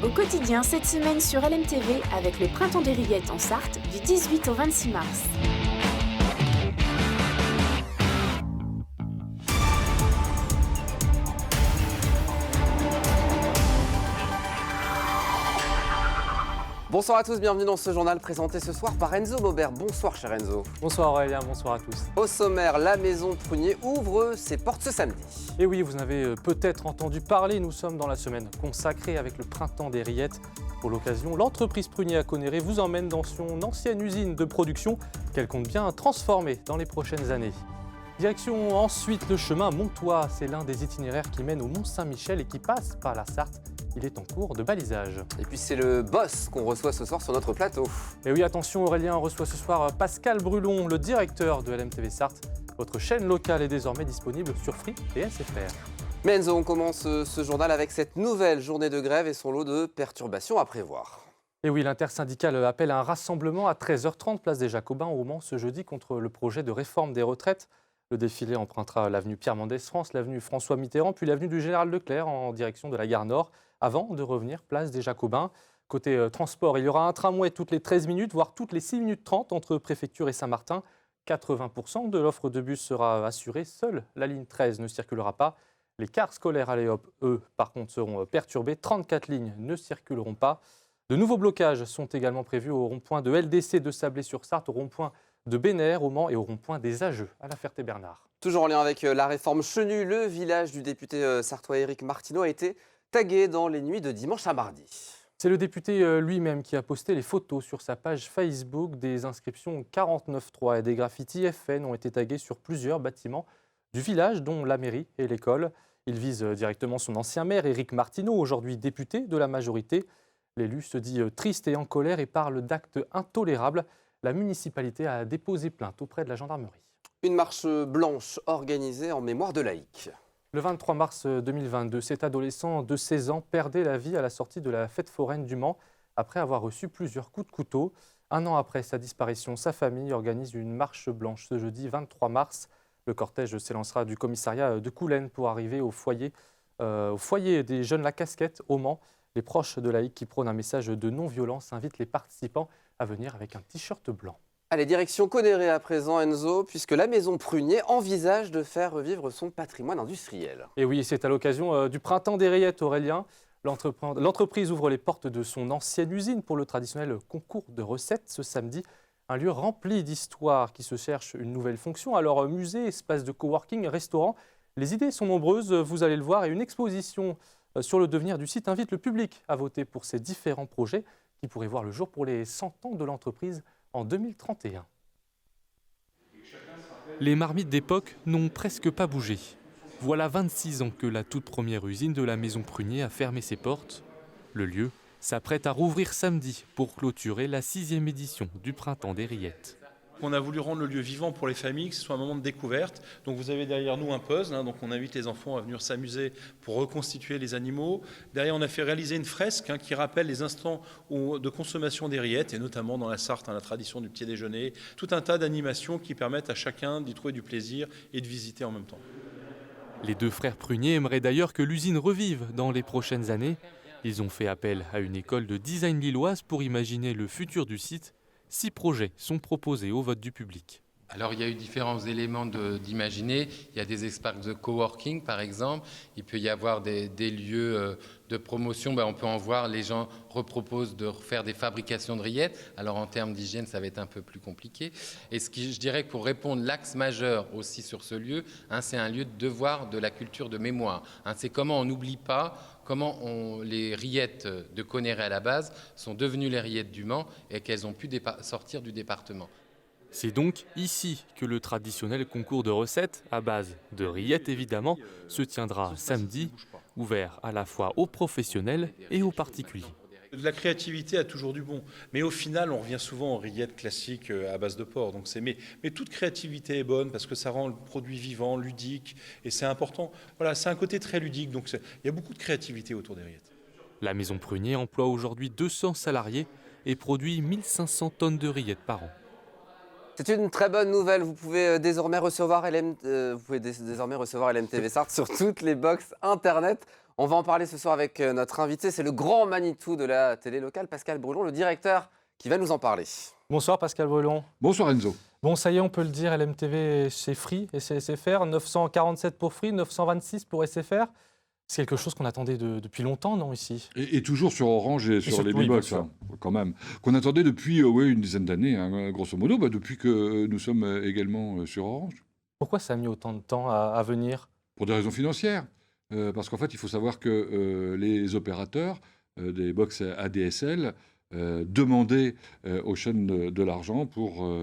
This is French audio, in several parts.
Au quotidien cette semaine sur LMTV avec le Printemps des Rillettes en Sarthe du 18 au 26 mars. Bonsoir à tous, bienvenue dans ce journal présenté ce soir par Enzo Maubert. Bonsoir cher Enzo. Bonsoir Aurélien, bonsoir à tous. Au sommaire, la maison Prunier ouvre ses portes ce samedi. Et oui, vous en avez peut-être entendu parler, nous sommes dans la semaine consacrée avec le Printemps des Rillettes. Pour l'occasion, l'entreprise Prunier à Conneré vous emmène dans son ancienne usine de production qu'elle compte bien transformer dans les prochaines années. Direction ensuite le chemin Montois, c'est l'un des itinéraires qui mène au Mont-Saint-Michel et qui passe par la Sarthe. Il est en cours de balisage. Et puis c'est le boss qu'on reçoit ce soir sur notre plateau. Et oui, attention, Aurélien reçoit ce soir Pascal Brulon, le directeur de LMTV Sarthe. Votre chaîne locale est désormais disponible sur Free et SFR. Mais Enzo, on commence ce journal avec cette nouvelle journée de grève et son lot de perturbations à prévoir. Et oui, l'intersyndicale appelle à un rassemblement à 13h30, place des Jacobins au Mans ce jeudi contre le projet de réforme des retraites. Le défilé empruntera l'avenue Pierre-Mendès-France, l'avenue François Mitterrand, puis l'avenue du Général Leclerc en direction de la gare Nord, avant de revenir place des Jacobins. Côté transport, il y aura un tramway toutes les 13 minutes, voire toutes les 6 minutes 30 entre Préfecture et Saint-Martin. 80% de l'offre de bus sera assurée. Seule la ligne 13 ne circulera pas. Les cars scolaires Aléop, eux, par contre, seront perturbés. 34 lignes ne circuleront pas. De nouveaux blocages sont également prévus au rond-point de LDC de Sablé-sur-Sarthe, au rond-point de Bénère, au Mans et au rond-point des Ageux, à la Ferté-Bernard. Toujours en lien avec la réforme Chenu, le village du député sartois Éric Martineau a été tagué dans les nuits de dimanche à mardi. C'est le député lui-même qui a posté les photos sur sa page Facebook. Des inscriptions 49.3 et des graffitis FN ont été tagués sur plusieurs bâtiments du village, dont la mairie et l'école. Il vise directement son ancien maire, Éric Martineau, aujourd'hui député de la majorité. L'élu se dit triste et en colère et parle d'actes intolérables. La municipalité a déposé plainte auprès de la gendarmerie. Une marche blanche organisée en mémoire de laïcs. Le 23 mars 2022, cet adolescent de 16 ans perdait la vie à la sortie de la fête foraine du Mans après avoir reçu plusieurs coups de couteau. Un an après sa disparition, sa famille organise une marche blanche ce jeudi 23 mars. Le cortège s'élancera du commissariat de Coulennes pour arriver au foyer des jeunes La Casquette au Mans. Les proches de laïcs qui prônent un message de non-violence invitent les participants à venir avec un t-shirt blanc. Allez, direction Conneré à présent, Enzo, puisque la maison Prunier envisage de faire revivre son patrimoine industriel. Et oui, c'est à l'occasion du Printemps des Rillettes, Aurélien. L'entreprise ouvre les portes de son ancienne usine pour le traditionnel concours de recettes ce samedi. Un lieu rempli d'histoire qui se cherche une nouvelle fonction. Alors musée, espace de coworking, restaurant, les idées sont nombreuses, vous allez le voir, et une exposition sur le devenir du site invite le public à voter pour ces différents projets qui pourraient voir le jour pour les 100 ans de l'entreprise en 2031. Les marmites d'époque n'ont presque pas bougé. Voilà 26 ans que la toute première usine de la maison Prunier a fermé ses portes. Le lieu s'apprête à rouvrir samedi pour clôturer la 6e édition du Printemps des Rillettes. On a voulu rendre le lieu vivant pour les familles, que ce soit un moment de découverte. Donc vous avez derrière nous un puzzle, donc on invite les enfants à venir s'amuser pour reconstituer les animaux. Derrière, on a fait réaliser une fresque qui rappelle les instants de consommation des rillettes, et notamment dans la Sarthe, la tradition du petit déjeuner. Tout un tas d'animations qui permettent à chacun d'y trouver du plaisir et de visiter en même temps. Les deux frères Prunier aimeraient d'ailleurs que l'usine revive dans les prochaines années. Ils ont fait appel à une école de design lilloise pour imaginer le futur du site. 6 projets sont proposés au vote du public. Alors il y a eu différents éléments d'imaginer. Il y a des espaces de coworking par exemple. Il peut y avoir des lieux de promotion. On peut en voir, les gens reproposent de faire des fabrications de rillettes. Alors en termes d'hygiène, ça va être un peu plus compliqué. Et je dirais que pour répondre, l'axe majeur aussi sur ce lieu, c'est un lieu de devoir de la culture de mémoire. C'est comment on n'oublie pas comment les rillettes de Conneré à la base sont devenues les rillettes du Mans et qu'elles ont pu sortir du département. C'est donc ici que le traditionnel concours de recettes, à base de rillettes évidemment, se tiendra samedi, ouvert à la fois aux professionnels et aux particuliers. La créativité a toujours du bon, mais au final, on revient souvent aux rillettes classiques à base de porc. Donc mais toute créativité est bonne parce que ça rend le produit vivant, ludique, et c'est important. Voilà, c'est un côté très ludique, donc il y a beaucoup de créativité autour des rillettes. La maison Prunier emploie aujourd'hui 200 salariés et produit 1500 tonnes de rillettes par an. C'est une très bonne nouvelle, vous pouvez désormais recevoir LMTV Sarthe sur toutes les box internet. On va en parler ce soir avec notre invité. C'est le grand Manitou de la télé locale, Pascal Brulon, le directeur, qui va nous en parler. Bonsoir Pascal Brulon. Bonsoir Enzo. Bon, ça y est, on peut le dire, LMTV chez Free et chez SFR, 947 pour Free, 926 pour SFR. C'est quelque chose qu'on attendait depuis longtemps, non, ici? Et toujours sur Orange et sur les surtout, oui, B-Box, bien sûr. quand même. Qu'on attendait depuis une dizaine d'années, grosso modo, depuis que nous sommes également sur Orange. Pourquoi ça a mis autant de temps à venir? Pour des raisons financières. Parce qu'en fait, il faut savoir que les opérateurs des box ADSL demandaient aux chaînes de l'argent pour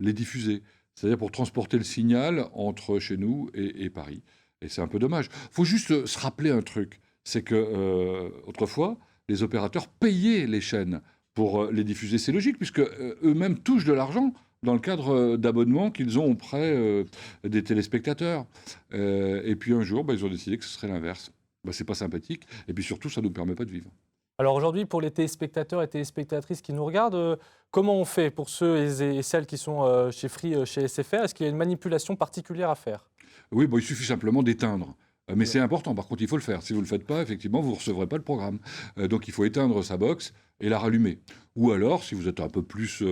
les diffuser. C'est-à-dire pour transporter le signal entre chez nous et Paris. Et c'est un peu dommage. Il faut juste se rappeler un truc. C'est que autrefois, les opérateurs payaient les chaînes pour les diffuser. C'est logique, puisque eux-mêmes touchent de l'argent dans le cadre d'abonnements qu'ils ont auprès des téléspectateurs. Et puis un jour, ils ont décidé que ce serait l'inverse. C'est pas sympathique. Et puis surtout, ça ne nous permet pas de vivre. Alors aujourd'hui, pour les téléspectateurs et téléspectatrices qui nous regardent, comment on fait pour ceux et celles qui sont chez Free, chez SFR? Est-ce qu'il y a une manipulation particulière à faire? Oui, il suffit simplement d'éteindre. Mais c'est important, par contre, il faut le faire. Si vous ne le faites pas, effectivement, vous ne recevrez pas le programme. Donc il faut éteindre sa box et la rallumer. Ou alors, si vous êtes un peu plus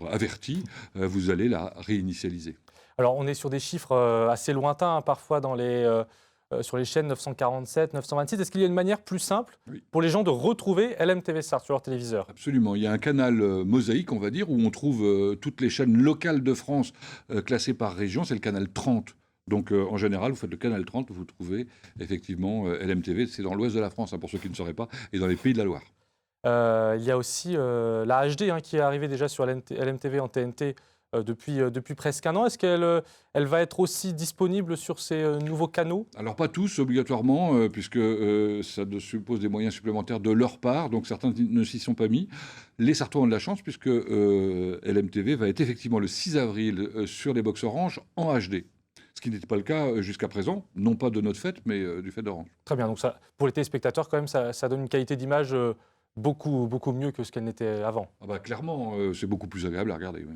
averti, vous allez la réinitialiser. Alors on est sur des chiffres assez lointains, parfois sur les chaînes 947, 926. Est-ce qu'il y a une manière plus simple pour les gens de retrouver LMTV Sarthe sur leur téléviseur? Absolument. Il y a un canal mosaïque, on va dire, où on trouve toutes les chaînes locales de France classées par région. C'est le canal 30. Donc, en général, vous faites le canal 30, vous trouvez effectivement LMTV. C'est dans l'ouest de la France, pour ceux qui ne sauraient pas, et dans les Pays de la Loire. Il y a aussi la HD qui est arrivée déjà sur LMTV en TNT depuis presque un an. Est-ce qu'elle va être aussi disponible sur ces nouveaux canaux? Alors pas tous obligatoirement, puisque ça suppose des moyens supplémentaires de leur part, donc certains ne s'y sont pas mis. Les Sartois ont de la chance, puisque LMTV va être effectivement le 6 avril sur les box Orange en HD. Ce qui n'était pas le cas jusqu'à présent, non pas de notre fait, mais du fait d'Orange. Très bien, donc ça, pour les téléspectateurs, quand même, ça donne une qualité d'image beaucoup mieux que ce qu'elle n'était avant. Clairement, c'est beaucoup plus agréable à regarder. Oui.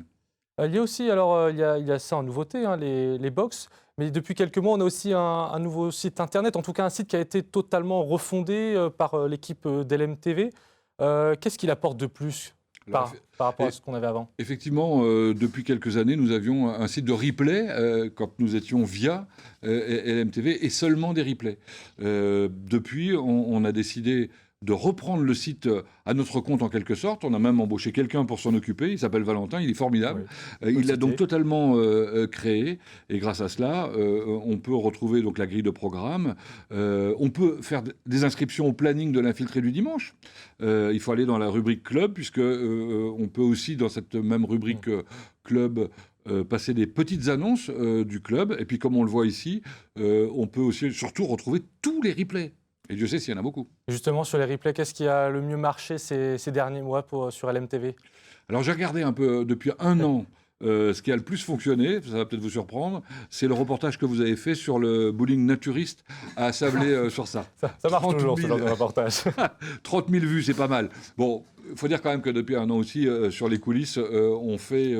Il y a aussi, alors il y a ça en nouveauté, les box, mais depuis quelques mois, on a aussi un nouveau site internet, en tout cas un site qui a été totalement refondé par l'équipe d'LMTV. Qu'est-ce qu'il apporte de plus par rapport à ce qu'on avait avant? Effectivement, depuis quelques années, nous avions un site de replay quand nous étions via LMTV et seulement des replays. Depuis, on a décidé de reprendre le site à notre compte en quelque sorte. On a même embauché quelqu'un pour s'en occuper. Il s'appelle Valentin, il est formidable. Il l'a donc totalement créé. Et grâce à cela, on peut retrouver donc la grille de programme. On peut faire des inscriptions au planning de l'infiltré du dimanche. Il faut aller dans la rubrique club, puisque on peut aussi, dans cette même rubrique club, passer des petites annonces du club. Et puis, comme on le voit ici, on peut aussi surtout retrouver tous les replays. Et Dieu sait s'il y en a beaucoup. Justement, sur les replays, qu'est-ce qui a le mieux marché ces derniers mois sur LMTV? Alors, j'ai regardé un peu depuis un an. Ce qui a le plus fonctionné, ça va peut-être vous surprendre, c'est le reportage que vous avez fait sur le bowling naturiste à Sablé-sur-Sarthe. Ça marche toujours, ce genre de reportage. 30 000 vues, c'est pas mal. Bon, il faut dire quand même que depuis un an aussi, sur les coulisses, on fait,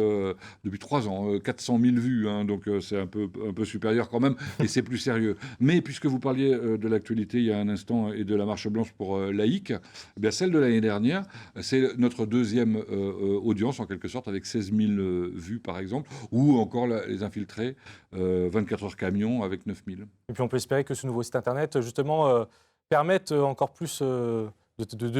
depuis 3 ans, 400 000 vues. Donc c'est un peu supérieur quand même, et c'est plus sérieux. Mais puisque vous parliez de l'actualité il y a un instant et de la marche blanche pour laïque, eh bien, celle de l'année dernière, c'est notre deuxième audience, en quelque sorte, avec 16 000 vues, par exemple, ou encore les infiltrés, 24 heures camion avec 9 000. Et puis on peut espérer que ce nouveau site internet, justement, permette encore plus de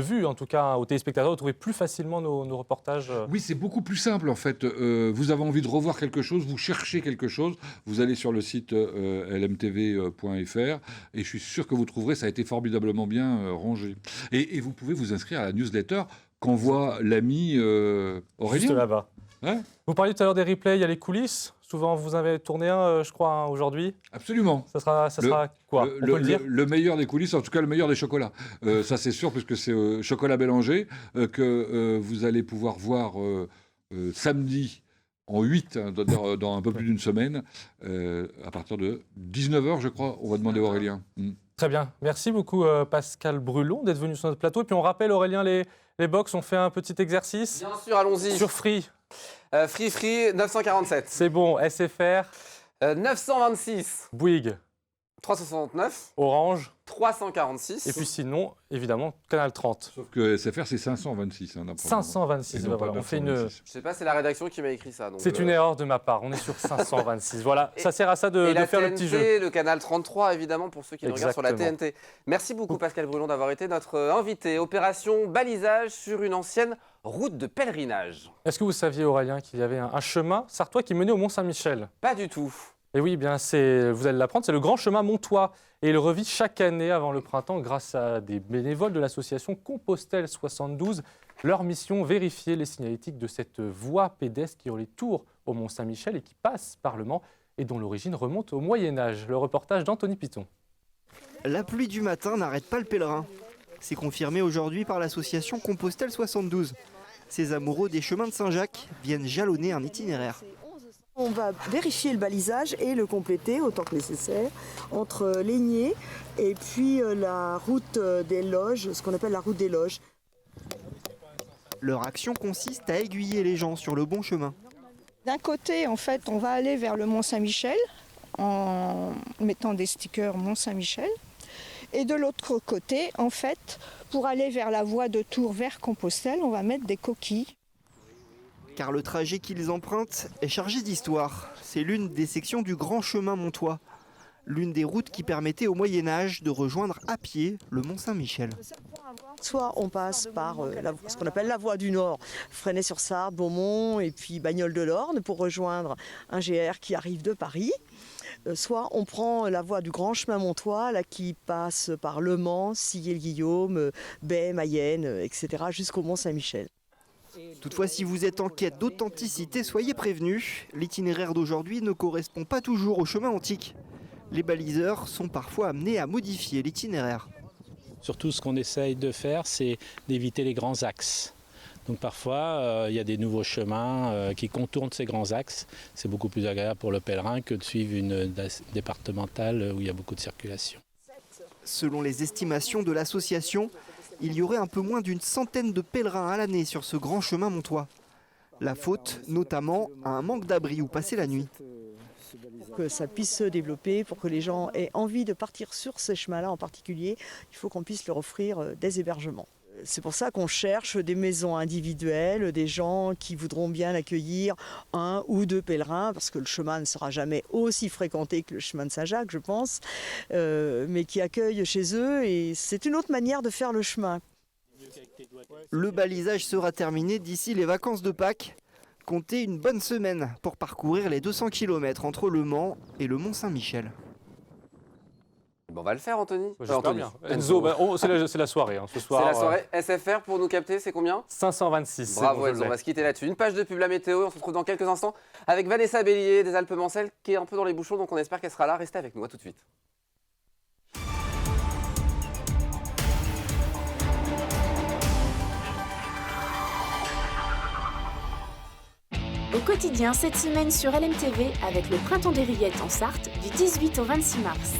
vues, en tout cas, aux téléspectateurs, de trouver plus facilement nos reportages. Oui, c'est beaucoup plus simple, en fait. Vous avez envie de revoir quelque chose, vous cherchez quelque chose, vous allez sur le site lmtv.fr et je suis sûr que vous trouverez, ça a été formidablement bien rangé. Et vous pouvez vous inscrire à la newsletter qu'envoie l'ami Aurélien. Juste là-bas. Hein? Vous parliez tout à l'heure des replays, il y a les coulisses. Souvent, vous avez tourné un, je crois, aujourd'hui. Absolument. Ça sera quoi? On peut le dire. Le meilleur des coulisses, en tout cas le meilleur des chocolats. Ça, c'est sûr, puisque c'est Chocolat Bélanger que vous allez pouvoir voir samedi en 8, dans un peu plus d'une semaine, à partir de 19h, je crois. On va demander à Aurélien. Très bien. Merci beaucoup, Pascal Brulon, d'être venu sur notre plateau. Et puis, on rappelle, Aurélien, les box, on fait un petit exercice. Bien sûr, allons-y. Sur Free. Free, 947. C'est bon. SFR. 926. Bouygues. 369, Orange. 346. Et puis sinon, évidemment, Canal 30. Sauf que SFR, c'est 526. Hein, 526, Et non voilà, pas on fait une... 926. Je sais pas, c'est la rédaction qui m'a écrit ça. donc, C'est une erreur de ma part, on est sur 526. Voilà, Et- ça sert à ça Et de la faire TNT, le petit jeu. le canal 33, évidemment, pour ceux qui nous regardent sur la Exactement. TNT. Merci beaucoup, Pascal Brulon, d'avoir été notre invité. Opération balisage sur une ancienne route de pèlerinage. Est-ce que vous saviez, Aurélien, qu'il y avait un chemin sartois qui menait au Mont-Saint-Michel? Pas du tout. Et oui, bien, vous allez l'apprendre, c'est le grand chemin montois. Et il revit chaque année avant le printemps grâce à des bénévoles de l'association Compostelle 72. Leur mission, vérifier les signalétiques de cette voie pédestre qui relie Tours au Mont-Saint-Michel et qui passe par le Mans et dont l'origine remonte au Moyen-Âge. Le reportage d'Anthony Piton. La pluie du matin n'arrête pas le pèlerin. C'est confirmé aujourd'hui par l'association Compostelle 72. Ces amoureux des chemins de Saint-Jacques viennent jalonner un itinéraire. On va vérifier le balisage et le compléter autant que nécessaire entre Lénier et puis la route des Loges, ce qu'on appelle la route des Loges. Leur action consiste à aiguiller les gens sur le bon chemin. D'un côté, en fait, on va aller vers le Mont-Saint-Michel en mettant des stickers Mont-Saint-Michel. Et de l'autre côté, en fait, pour aller vers la voie de Tours vers Compostelle, on va mettre des coquilles. Car le trajet qu'ils empruntent est chargé d'histoire. C'est l'une des sections du grand chemin montois. L'une des routes qui permettait au Moyen-Âge de rejoindre à pied le Mont-Saint-Michel. Soit on passe par ce qu'on appelle la voie du Nord, Fresnay-sur-Sarthe, Beaumont et puis Bagnoles-de-l'Orne pour rejoindre un GR qui arrive de Paris. Soit on prend la voie du grand chemin montois là, qui passe par Le Mans, Sillé-le-Guillaume, Baie, Mayenne, etc. jusqu'au Mont-Saint-Michel. Toutefois, si vous êtes en quête d'authenticité, soyez prévenus. L'itinéraire d'aujourd'hui ne correspond pas toujours au chemin antique. Les baliseurs sont parfois amenés à modifier l'itinéraire. Surtout, ce qu'on essaye de faire, c'est d'éviter les grands axes. Donc parfois, il y a des nouveaux chemins qui contournent ces grands axes. C'est beaucoup plus agréable pour le pèlerin que de suivre une départementale où il y a beaucoup de circulation. Selon les estimations de l'association, il y aurait un peu moins d'une centaine de pèlerins à l'année sur ce grand chemin montois. La faute, notamment, à un manque d'abri où passer la nuit. Que ça puisse se développer, pour que les gens aient envie de partir sur ces chemins-là en particulier, il faut qu'on puisse leur offrir des hébergements. C'est pour ça qu'on cherche des maisons individuelles, des gens qui voudront bien accueillir un ou deux pèlerins, parce que le chemin ne sera jamais aussi fréquenté que le chemin de Saint-Jacques, je pense, mais qui accueillent chez eux, et c'est une autre manière de faire le chemin. Le balisage sera terminé d'ici les vacances de Pâques. Comptez une bonne semaine pour parcourir les 200 km entre Le Mans et le Mont-Saint-Michel. Bon, on va le faire, Anthony. J'espère Anthony. bien. Enzo, c'est la soirée. Hein. Ce soir, C'est la soirée SFR pour nous capter, c'est combien? 526. c'est Bravo bon, je Enzo, on l'ai. va se quitter là-dessus. Une page de pub, la météo, et on se retrouve dans quelques instants avec Vanessa Bélier des Alpes-Mancelles qui est un peu dans les bouchons, donc on espère qu'elle sera là. Restez avec nous, à tout de suite. Au quotidien, cette semaine sur LMTV, avec le Printemps des Rillettes en Sarthe, du 18 au 26 mars.